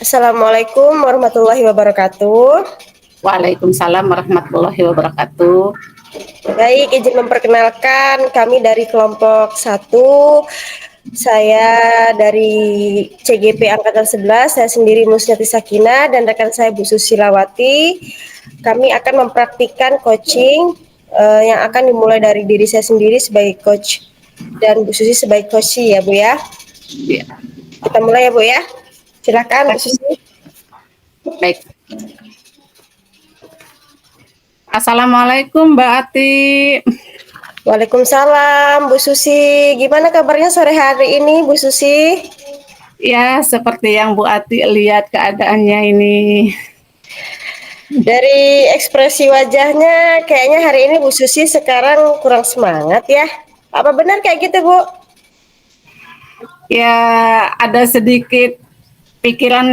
Assalamualaikum warahmatullahi wabarakatuh. Waalaikumsalam warahmatullahi wabarakatuh. Baik, izin memperkenalkan kami dari kelompok 1. Saya dari CGP Angkatan 11, saya sendiri Musnyati Sakina dan rekan saya Bu Susilawati. Kami akan mempraktikkan coaching yang akan dimulai dari diri saya sendiri sebagai coach dan Bu Susi sebagai coach ya Bu ya. Ya, Kita mulai ya Bu ya. Silakan Bu Susi. baik. Assalamualaikum Mbak Ati. Waalaikumsalam Bu Susi. Gimana kabarnya sore hari ini Bu Susi? Ya, seperti yang Bu Ati lihat keadaannya ini. Dari ekspresi wajahnya kayaknya hari ini Bu Susi sekarang kurang semangat ya. Apa benar kayak gitu Bu? Ya, ada sedikit pikiran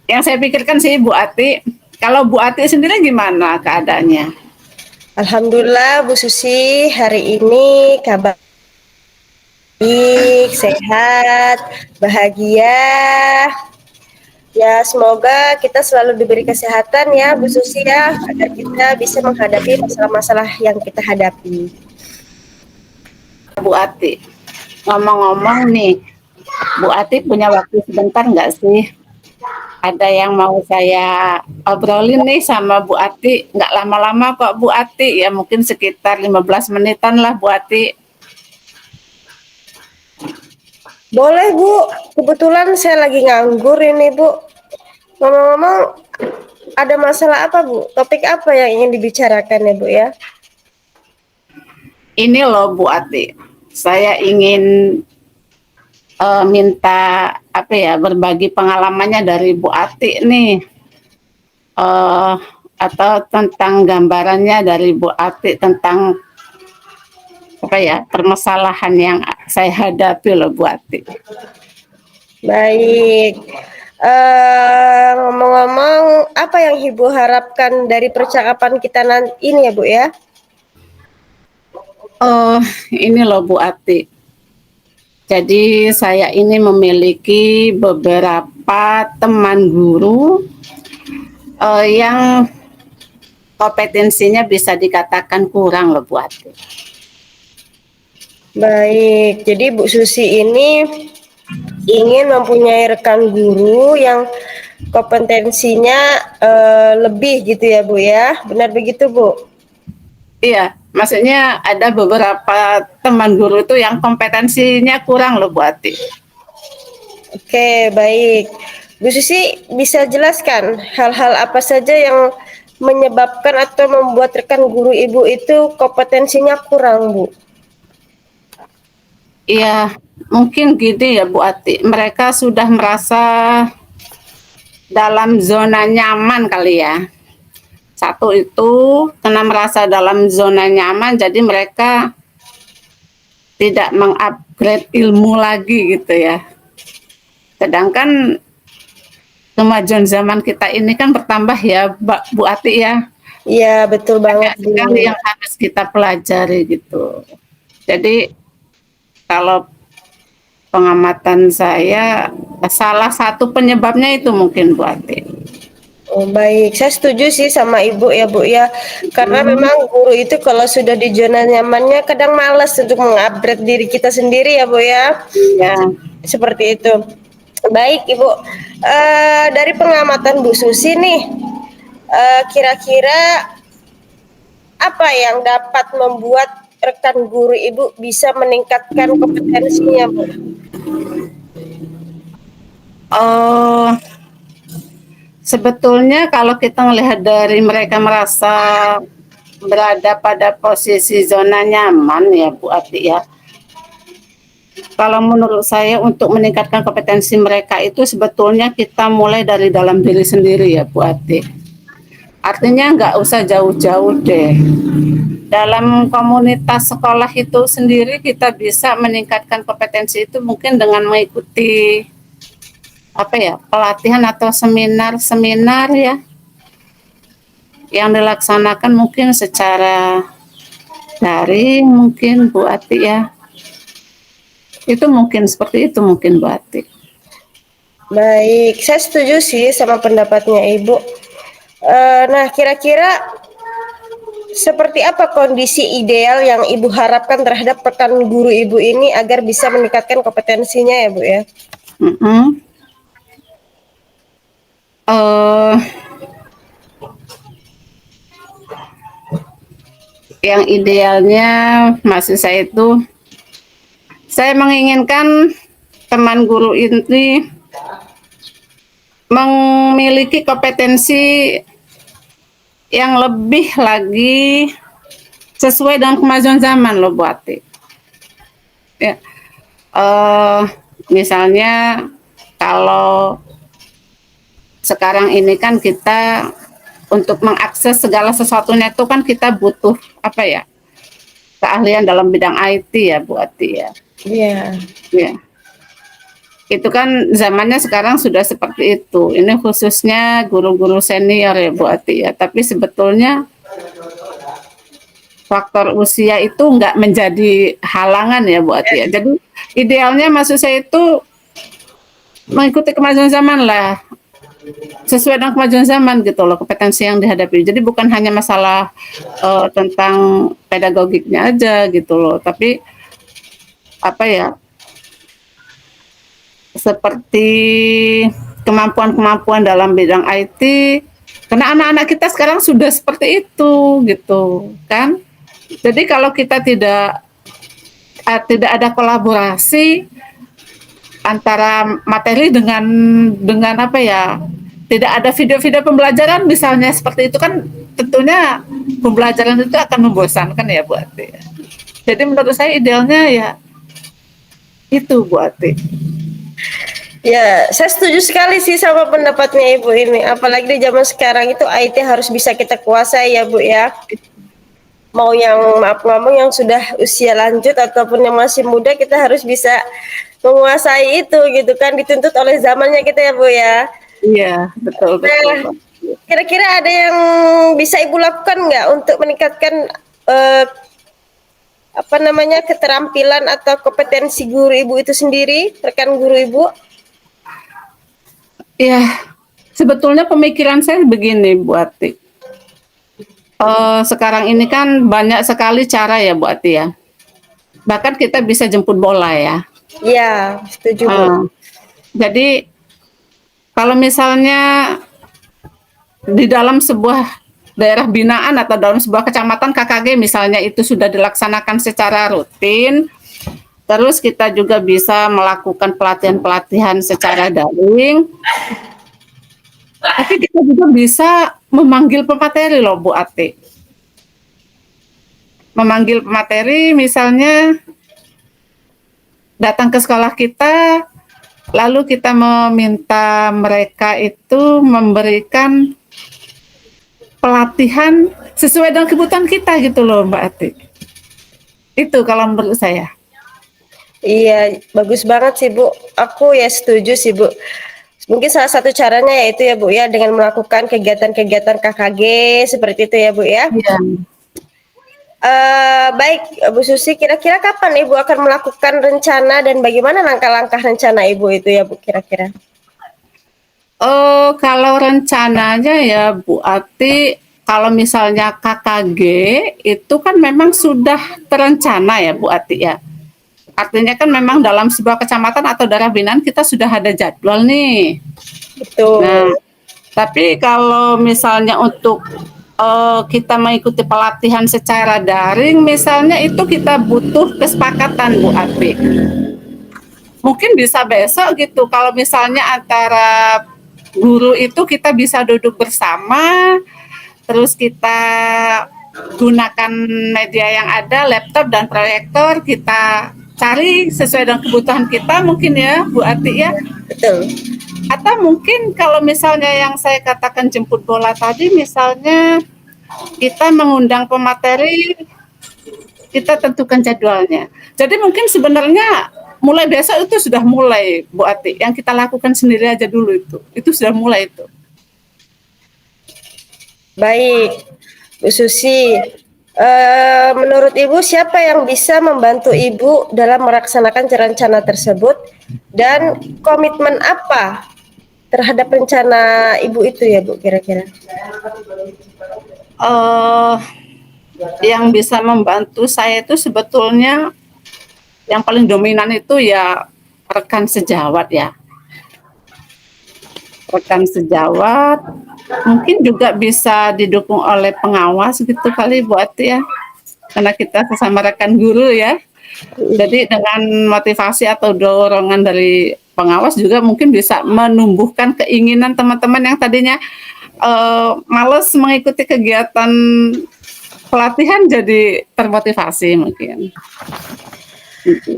yang saya pikirkan sih Bu Ati. Kalau Bu Ati sendiri gimana keadaannya? Alhamdulillah Bu Susi hari ini kabar baik, sehat, bahagia. Ya semoga kita selalu diberi kesehatan ya Bu Susi ya agar kita bisa menghadapi masalah-masalah yang kita hadapi. Bu Ati, ngomong-ngomong nih, Bu Ati punya waktu sebentar nggak sih? Ada yang mau saya obrolin nih sama Bu Ati. Nggak lama-lama kok Bu Ati, ya mungkin sekitar 15 menitan lah Bu Ati. Boleh Bu, kebetulan saya lagi nganggur ini Bu. Ngomong-ngomong, ada masalah apa Bu? Topik apa yang ingin dibicarakan ya Bu ya? Ini loh Bu Ati, saya ingin minta apa ya, berbagi pengalamannya dari Bu Ati nih. Atau tentang gambarannya dari Bu Ati tentang apa ya, permasalahan yang saya hadapi loh Bu Ati. Baik. Ngomong-ngomong, apa yang Ibu harapkan dari percakapan kita nanti ini ya Bu ya? Oh, ini loh Bu Ati. Jadi saya ini memiliki beberapa teman guru yang kompetensinya bisa dikatakan kurang loh Bu Ati. Baik, jadi Bu Susi ini ingin mempunyai rekan guru yang kompetensinya lebih gitu ya Bu ya? Benar begitu Bu? Iya, maksudnya ada beberapa teman guru itu yang kompetensinya kurang loh Bu Ati. Oke, baik. Bu Susi bisa jelaskan hal-hal apa saja yang menyebabkan atau membuat rekan guru Ibu itu kompetensinya kurang, Bu? Iya, mungkin gini ya Bu Ati, mereka sudah merasa dalam zona nyaman kali ya. Satu itu karena merasa dalam zona nyaman, jadi mereka tidak mengupgrade ilmu lagi gitu ya. Sedangkan kemajuan zaman kita ini kan bertambah ya Bu Ati ya. Iya, betul banget, Banyak Bu. sekali yang harus kita pelajari gitu. Jadi kalau pengamatan saya, salah satu penyebabnya itu mungkin Bu Ati. Oh, baik. Saya setuju sih sama Ibu ya, Bu ya. Karena Hmm, memang guru itu kalau sudah di zona nyamannya kadang malas untuk mengupgrade diri kita sendiri ya, Bu ya. ya. Seperti itu. Baik, Ibu. Dari pengamatan Bu Susi nih, kira-kira apa yang dapat membuat rekan guru Ibu bisa meningkatkan kompetensinya, Bu? Oh, sebetulnya kalau kita melihat dari mereka merasa berada pada posisi zona nyaman ya Bu Ati ya. Kalau menurut saya untuk meningkatkan kompetensi mereka itu sebetulnya kita mulai dari dalam diri sendiri ya Bu Ati. Artinya nggak usah jauh-jauh deh. Dalam komunitas sekolah itu sendiri kita bisa meningkatkan kompetensi itu mungkin dengan mengikuti apa ya, pelatihan atau seminar-seminar ya yang dilaksanakan mungkin secara daring mungkin Bu Ati ya. Itu mungkin seperti itu mungkin Bu Ati. Baik, saya setuju sih sama pendapatnya Ibu. Nah, kira-kira seperti apa kondisi ideal yang Ibu harapkan terhadap rekan guru Ibu ini agar bisa meningkatkan kompetensinya ya Bu ya? Mm-mm. Eh, yang idealnya maksud saya itu, saya menginginkan teman guru ini memiliki kompetensi yang lebih lagi sesuai dengan kemajuan zaman loh Bu Ati. Ya, eh, misalnya kalau sekarang ini kan kita untuk mengakses segala sesuatunya itu kan kita butuh apa ya, keahlian dalam bidang IT ya Bu Ati ya. Iya. Ya. Itu kan zamannya sekarang sudah seperti itu. Ini khususnya guru-guru senior ya Bu Ati ya. Tapi sebetulnya faktor usia itu nggak menjadi halangan ya Bu Ati ya. Jadi idealnya maksud saya itu mengikuti kemajuan zaman lah, sesuai dengan kemajuan zaman gitu loh, kompetensi yang dihadapi. Jadi bukan hanya masalah tentang pedagogiknya aja gitu loh, tapi apa ya, seperti kemampuan-kemampuan dalam bidang IT, karena anak-anak kita sekarang sudah seperti itu gitu kan. Jadi kalau kita tidak ada kolaborasi antara materi dengan apa ya, tidak ada video-video pembelajaran misalnya seperti itu kan, tentunya pembelajaran itu akan membosankan ya Bu Ati. Jadi menurut saya idealnya ya itu Bu Ati. Ya, saya setuju sekali sih sama pendapatnya Ibu ini. Apalagi di zaman sekarang itu IT harus bisa kita kuasai ya Bu ya. Mau yang maaf ngomong yang sudah usia lanjut ataupun yang masih muda, kita harus bisa menguasai itu gitu kan, dituntut oleh zamannya kita ya Bu ya. Iya, betul betul Nah, Pak. kira-kira ada yang bisa Ibu lakukan nggak untuk meningkatkan eh, apa namanya keterampilan atau kompetensi guru Ibu itu sendiri, rekan guru Ibu? Iya, sebetulnya pemikiran saya begini Bu Ati. Sekarang ini kan banyak sekali cara ya Bu Ati ya. Bahkan kita bisa jemput bola ya. Ya, setuju Bu. Jadi kalau misalnya di dalam sebuah daerah binaan atau dalam sebuah kecamatan KKG misalnya itu sudah dilaksanakan secara rutin, terus kita juga bisa melakukan pelatihan-pelatihan secara daring, tapi kita juga bisa memanggil pemateri loh Bu Ati. Memanggil pemateri misalnya datang ke sekolah kita, lalu kita meminta mereka itu memberikan pelatihan sesuai dengan kebutuhan kita gitu loh Mbak Ati. Itu kalau menurut saya. Iya, bagus banget sih Bu. Aku ya setuju sih Bu. Mungkin salah satu caranya yaitu ya Bu ya dengan melakukan kegiatan-kegiatan KKG seperti itu ya Bu ya. Iya. Baik Bu Susi, kira-kira kapan Ibu akan melakukan rencana dan bagaimana langkah-langkah rencana Ibu itu ya Bu kira-kira? Kalau rencananya ya Bu Ati, kalau misalnya KKG itu kan memang sudah terencana ya Bu Ati ya. Artinya kan memang dalam sebuah kecamatan atau daerah binaan kita sudah ada jadwal nih. Nah, Betul. tapi kalau misalnya untuk kita mengikuti pelatihan secara daring, misalnya itu kita butuh kesepakatan Bu Ati. Mungkin bisa besok gitu. Kalau misalnya antara guru itu kita bisa duduk bersama, terus kita gunakan media yang ada, laptop dan proyektor, kita cari sesuai dengan kebutuhan kita mungkin ya Bu Ati ya. Betul. Atau mungkin kalau misalnya yang saya katakan jemput bola tadi, misalnya kita mengundang pemateri, kita tentukan jadwalnya. Jadi mungkin sebenarnya mulai besok itu sudah mulai Bu Ati. Yang kita lakukan sendiri aja dulu itu sudah mulai itu. Baik, Bu Susi. Menurut Ibu siapa yang bisa membantu Ibu dalam melaksanakan rencana tersebut dan komitmen apa terhadap rencana Ibu itu ya Bu kira-kira? Eh, yang bisa membantu saya itu sebetulnya yang paling dominan itu ya rekan sejawat ya. Rekan sejawat, mungkin juga bisa didukung oleh pengawas gitu kali Bu Ati ya. Karena kita sesama rekan guru ya. Jadi dengan motivasi atau dorongan dari pengawas juga mungkin bisa menumbuhkan keinginan teman-teman yang tadinya males mengikuti kegiatan pelatihan jadi termotivasi mungkin.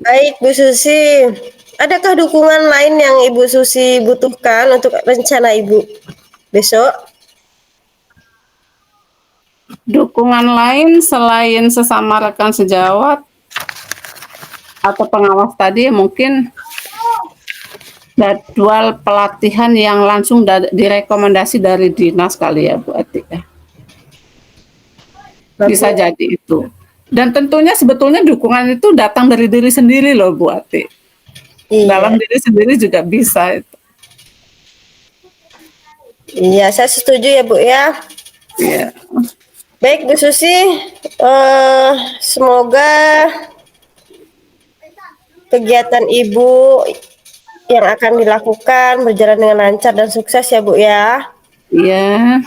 Baik Bu Susi, adakah dukungan lain yang Ibu Susi butuhkan untuk rencana Ibu besok? Dukungan lain selain sesama rekan sejawat atau pengawas tadi mungkin jadwal pelatihan yang langsung direkomendasi dari dinas kali ya Bu Ati ya. Bisa jadi itu. Dan tentunya sebetulnya dukungan itu datang dari diri sendiri loh Bu Ati. Iya. Dalam diri sendiri juga bisa itu. Iya, saya setuju ya Bu ya. Iya. Baik Bu Susi, semoga kegiatan Ibu yang akan dilakukan berjalan dengan lancar dan sukses ya Bu ya. Iya.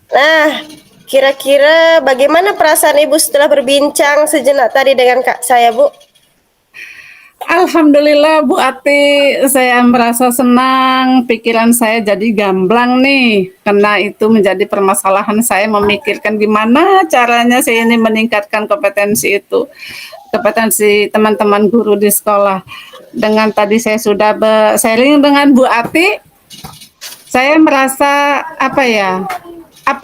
Nah, kira-kira bagaimana perasaan Ibu setelah berbincang sejenak tadi dengan Kak saya Bu? Alhamdulillah Bu Ati, saya merasa senang, pikiran saya jadi gamblang nih, karena itu menjadi permasalahan saya memikirkan gimana caranya saya ini meningkatkan kompetensi itu, kompetensi teman-teman guru di sekolah. Dengan tadi saya sudah sharing dengan Bu Ati, saya merasa apa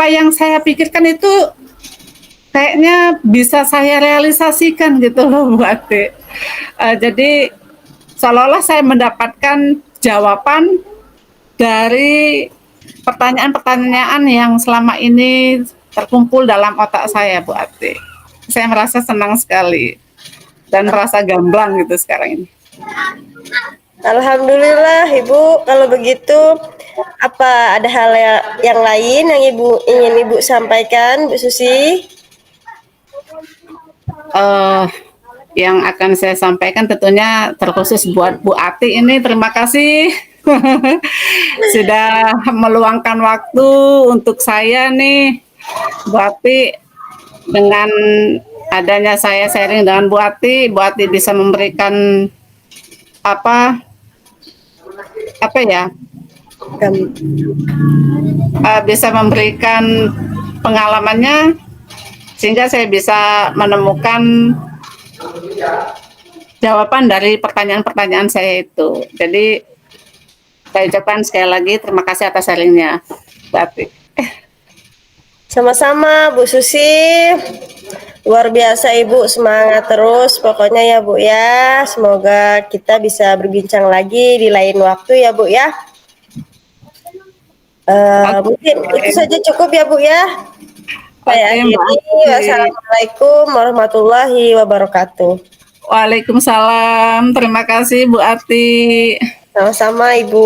yang saya pikirkan itu kayaknya bisa saya realisasikan gitu loh Bu Ati. Jadi seolah-olah saya mendapatkan jawaban dari pertanyaan-pertanyaan yang selama ini terkumpul dalam otak saya Bu Ati. Saya merasa senang sekali dan merasa gamblang gitu sekarang ini. Alhamdulillah Ibu, kalau begitu apa ada hal yang lain yang ingin Ibu sampaikan Bu Susi? Yang akan saya sampaikan tentunya terkhusus buat Bu Ati ini, terima kasih sudah meluangkan waktu untuk saya nih Bu Ati. Dengan adanya saya sharing dengan Bu Ati bisa memberikan apa ya, bisa memberikan pengalamannya sehingga saya bisa menemukan jawaban dari pertanyaan-pertanyaan saya itu. Jadi saya ucapkan sekali lagi terima kasih atas sharingnya, Bu Ati. Sama-sama Bu Susi, luar biasa Ibu, semangat terus pokoknya ya Bu ya. Semoga kita bisa berbincang lagi di lain waktu ya Bu ya. Mungkin itu saja cukup ya Bu ya. Saya akhiri. Wassalamualaikum warahmatullahi wabarakatuh. Waalaikumsalam. Terima kasih Bu Ati. Sama-sama Ibu.